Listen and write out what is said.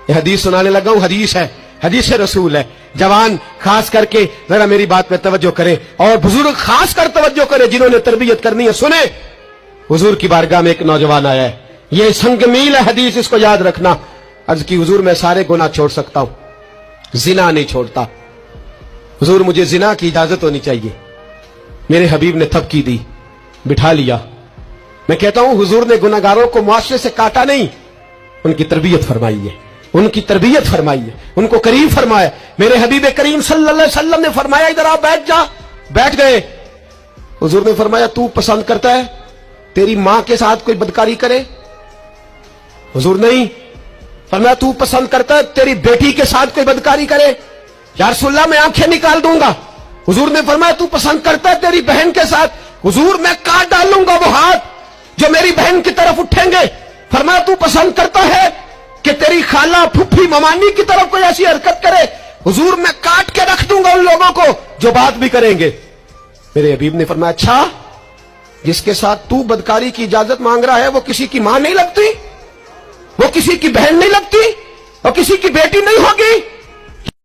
یہ حدیث سنانے لگا ہوں، حدیث ہے، حدیث رسول ہے. جوان خاص کر کے ذرا میری بات پہ توجہ کرے، اور بزرگ خاص کر توجہ کرے جنہوں نے تربیت کرنی ہے. سنیں، حضور کی بارگاہ میں ایک نوجوان آیا ہے، یہ سنگ میل ہے حدیث، اس کو یاد رکھنا. عرض کی حضور میں سارے گناہ چھوڑ سکتا ہوں، زنا نہیں چھوڑتا. حضور مجھے زنا کی اجازت ہونی چاہیے. میرے حبیب نے تھپکی دی، بٹھا لیا. میں کہتا ہوں حضور نے گناہگاروں کو معاشرے سے کاٹا نہیں، ان کی تربیت فرمائی ہے، ان کی تربیت فرمائی ہے، ان کو قریب فرمایا. میرے حبیب کریم صلی اللہ علیہ وسلم نے فرمایا ادھر آپ بیٹھ جا. بیٹھ گئے. حضور نے فرمایا تو پسند کرتا ہے تیری ماں کے ساتھ کوئی بدکاری کرے؟ حضور نہیں. فرمایا تو پسند کرتا ہے تیری بیٹی کے ساتھ کوئی بدکاری کرے؟ یا رسول اللہ میں آنکھیں نکال دوں گا. حضور نے فرمایا تو پسند کرتا ہے تیری بہن کے ساتھ؟ حضور میں کاٹ ڈالوں گا وہ ہاتھ جو میری بہن کی طرف اٹھیں گے. فرمایا تو پسند کرتا ہے کہ تیری خالہ پھپھی ممانی کی طرف کوئی ایسی حرکت کرے؟ حضور میں کاٹ کے رکھ دوں گا ان لوگوں کو جو بات بھی کریں گے. میرے حبیب نے فرمایا اچھا جس کے ساتھ تو بدکاری کی اجازت مانگ رہا ہے وہ کسی کی ماں نہیں لگتی، وہ کسی کی بہن نہیں لگتی، وہ کسی کی بیٹی نہیں ہوگی؟